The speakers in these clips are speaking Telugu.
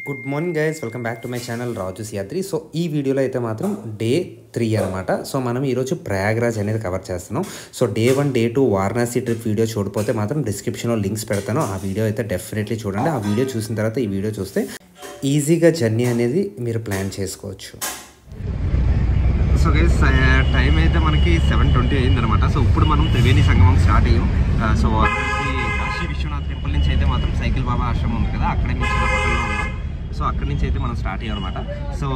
Good morning guys, welcome back to my channel Raju's Yatri. So ఈ వీడియోలో అయితే మాత్రం డే 3 అనమాట. సో మనం ఈరోజు ప్రయాగ్రాజ్ అనేది కవర్ చేస్తున్నాం. So day 1 day 2 Varanasi trip video చూడకపోతే మాత్రం డిస్క్రిప్షన్లో లింక్స్ పెడతాను. ఆ వీడియో అయితే డెఫినెట్లీ చూడండి. ఆ వీడియో చూసిన తర్వాత ఈ వీడియో చూస్తే ఈజీగా జర్నీ అనేది మీరు ప్లాన్ చేసుకోవచ్చు. సో గైస్, టైం అయితే మనకి 7:20 అయిందనమాట. సో ఇప్పుడు మనం త్రివేణి సంగమం స్టార్ట్ అయ్యాం. సో కాశీ విశ్వనాథ్ టెంపుల్ నుంచి అయితే మాత్రం సైకిల్ బాబా ఆశ్రమం ఉంది కదా, అక్కడే మేము చిన్న హోటల్లో ఉన్నాం. సో అక్కడి నుంచి అయితే మనం స్టార్ట్ అయ్యాం అనమాట. సో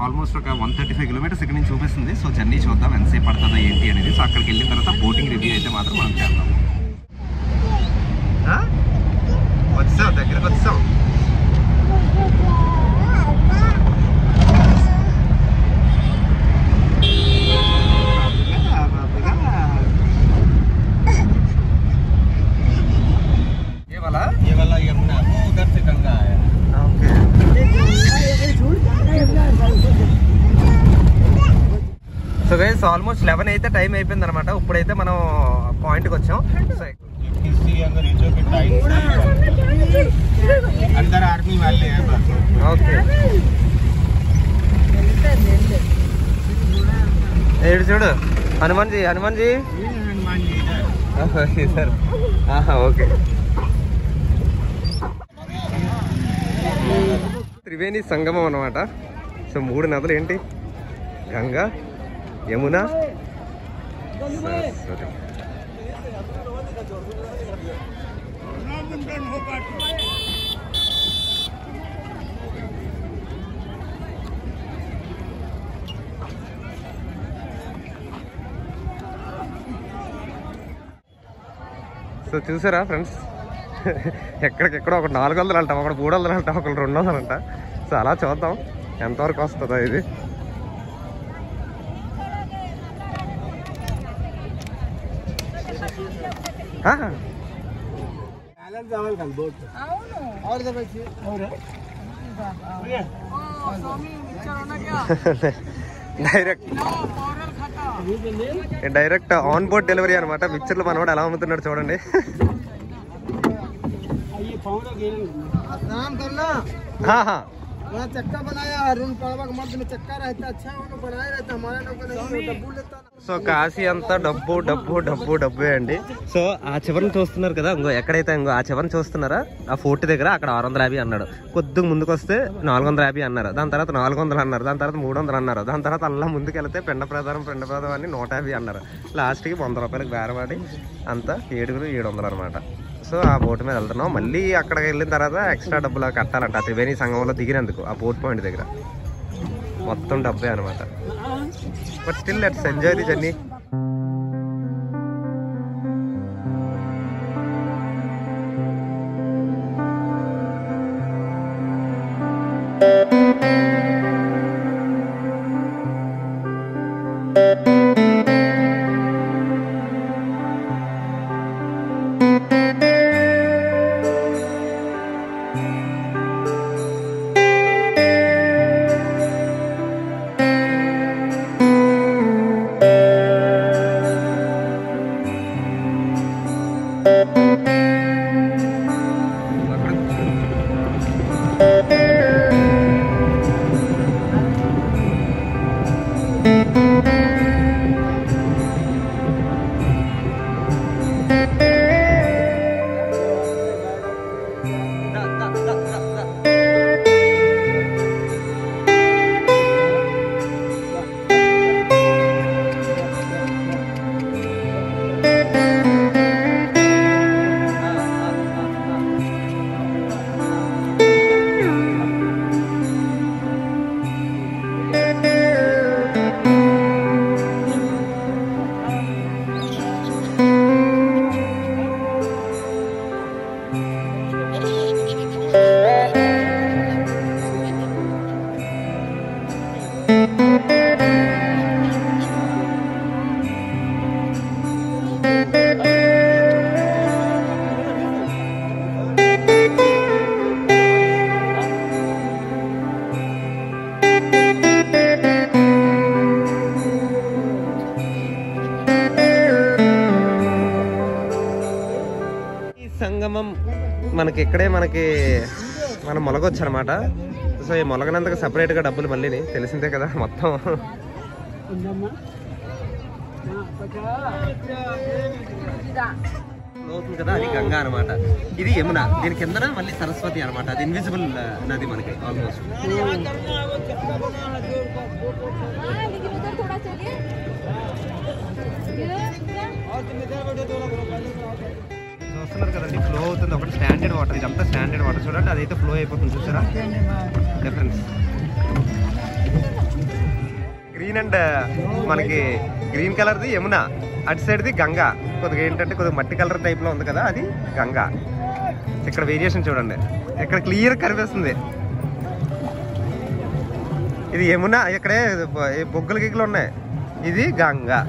ఆల్మోస్ట్ ఒక 135 కిలోమీటర్స్ ఇక్కడ నుంచి చూపిస్తుంది. సో జర్నీ చూద్దాం ఎంతసేపు పడుతుందా ఏంటి అనేది. సో అక్కడికి వెళ్ళిన తర్వాత బోటింగ్ రివ్యూ అయితే మాత్రం మనం చేద్దాం. వచ్చాం, దగ్గరకు వచ్చాం. సో గైస్, ఆల్మోస్ట్ 11 అయితే టైం అయిపోయింది అనమాట. ఇప్పుడైతే మనం పాయింట్కి వచ్చాం. ఓకే, ఏడు చూడు హనుమాన్జీ సార్. ఓకే, త్రివేణి సంగమం అనమాట. సో 3 నదులు ఏంటి, గంగా, యమునా, సరస్వతి. సో చూసారా ఫ్రెండ్స్, ఎక్కడికెక్కడో ఒక 400 అంట, ఒకటి 300 అంట, ఒకటి 200 అంట. సో అలా చూద్దాం ఎంతవరకు వస్తుందో ఇది. డైరెక్ట్ ఆన్ బోర్డ్ డెలివరీ అనమాట. పిక్చర్లు మనవాడు ఎలా అమ్ముతున్నాడు చూడండి. సో కాశీ అంతా డబ్బు డబ్బు డబ్బు డబ్బే అండి. సో ఆ చివరిని చూస్తున్నారు కదా, ఎక్కడైతే ఆ చివరిని చూస్తున్నారా, ఆ ఫోర్ట్ దగ్గర అక్కడ 650 అన్నాడు. కొద్దిగా ముందుకు వస్తే 450 అన్నారు. దాని తర్వాత 400 అన్నారు. దాని తర్వాత 300 అన్నారు. దాని తర్వాత అలా ముందుకు వెళ్తే పిండ ప్రధానం అని 150 అన్నారు. లాస్ట్కి 100 రూపాయలకు బేరవాడి అంతా 700 అనమాట. సో ఆ బోట్ మీద వెళ్తున్నాం. మళ్ళీ అక్కడికి వెళ్ళిన తర్వాత ఎక్స్ట్రా డబ్బులు కట్టాలంట. త్రివేణి సంగమంలో దిగినందుకు ఆ బోట్ పాయింట్ దగ్గర మొత్తం డబ్బే అనమాట. But still let's enjoy the journey. సంగమం మనకి ఇక్కడే మనకి మనం మొలగొచ్చు అనమాట. సో ఈ మొలగనందుకు సపరేట్గా డబ్బులు మళ్ళీ తెలిసిందే కదా మొత్తం. అవుతుంది కదా, అది గంగా అనమాట. ఇది యమున, దీని కిందన మళ్ళీ సరస్వతి అనమాట. అది ఇన్విజిబుల్ నది మనకి ఆల్మోస్ట్. చూస్తున్నారు కదండి, ఫ్లో అవుతుంది. ఒకటి స్టాండర్డ్ వాటర్, ఇదంతా స్టాండర్డ్ వాటర్. చూడండి అదైతే ఫ్లో అయిపోతుంది, చూసారా డిఫరెన్స్. గ్రీన్ అండ్ మనకి గ్రీన్ కలర్ది యమున, అటు సైడ్ది గంగా. కొద్దిగా ఏంటంటే కొద్దిగా మట్టి కలర్ టైప్లో ఉంది కదా, అది గంగా. ఇక్కడ వేరియేషన్ చూడండి, ఇక్కడ క్లియర్ కనిపిస్తుంది. ఇది యమున, ఇక్కడే బొగ్గుల గిగ్గులు ఉన్నాయి, ఇది గంగా.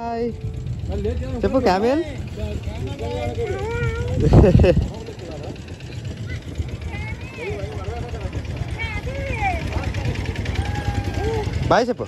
హాయ్ చెప్పు క్యామెల్. బాయ్ చెప్పు.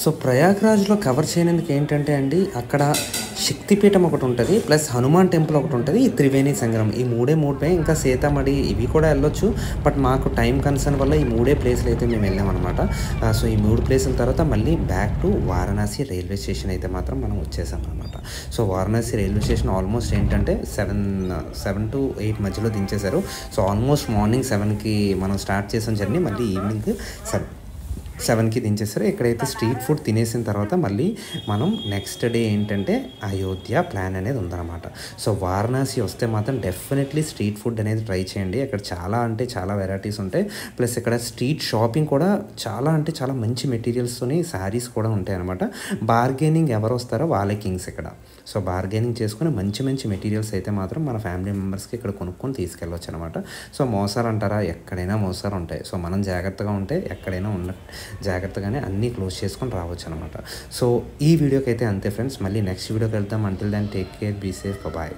సో ప్రయాగ్రాజ్లో కవర్ చేయడానికి ఏంటంటే అండి, అక్కడ శక్తిపీఠం ఒకటి ఉంటుంది, ప్లస్ హనుమాన్ టెంపుల్ ఒకటి ఉంటుంది, ఈ త్రివేణి సంగమం. ఈ మూడే ఇంకా సీతామఢి ఇవి కూడా వెళ్ళొచ్చు. బట్ మాకు టైం కన్సర్న్ వల్ల ఈ 3 ప్లేసులు అయితే మేము వెళ్ళామన్నమాట. సో ఈ 3 ప్లేసుల తర్వాత మళ్ళీ back to Varanasi railway station అయితే మాత్రం మనం వచ్చేసాం అనమాట. So Varanasi railway station almost ఏంటంటే 7 to 8 మధ్యలో దించేశారు. సో ఆల్మోస్ట్ మార్నింగ్ 7కి మనం స్టార్ట్ చేసాం జర్నీ, మళ్ళీ ఈవినింగ్ 7కి దించేస్తారు. ఇక్కడైతే స్ట్రీట్ ఫుడ్ తినేసిన తర్వాత మళ్ళీ మనం నెక్స్ట్ డే ఏంటంటే అయోధ్య ప్లాన్ అనేది ఉందన్నమాట. సో వారణాసి వస్తే మాత్రం డెఫినెట్లీ స్ట్రీట్ ఫుడ్ అనేది ట్రై చేయండి. ఇక్కడ చాలా అంటే చాలా వెరైటీస్ ఉంటాయి. ప్లస్ ఇక్కడ స్ట్రీట్ షాపింగ్ కూడా చాలా అంటే చాలా మంచి మెటీరియల్స్తోని శారీస్ కూడా ఉంటాయి అన్నమాట. బార్గెనింగ్ ఎవరు వస్తారో వాళ్ళే కింగ్స్ ఇక్కడ. సో బార్గెనింగ్ చేసుకుని మంచి మంచి మెటీరియల్స్ అయితే మాత్రం మన ఫ్యామిలీ మెంబర్స్కి ఇక్కడ కొనుక్కొని తీసుకెళ్ళవచ్చు అనమాట. సో మోసాలు అంటారా, ఎక్కడైనా మోసాలు ఉంటాయి. సో మనం జాగ్రత్తగా ఉంటే ఎక్కడైనా జాగ్రత్తగానే అన్నీ క్లోజ్ చేసుకొని రావచ్చు అనమాట. సో ఈ వీడియోకి అయితే అంతే ఫ్రెండ్స్. మళ్ళీ నెక్స్ట్ వీడియోకి వెళ్తాం. Until then take care, be safe, bye.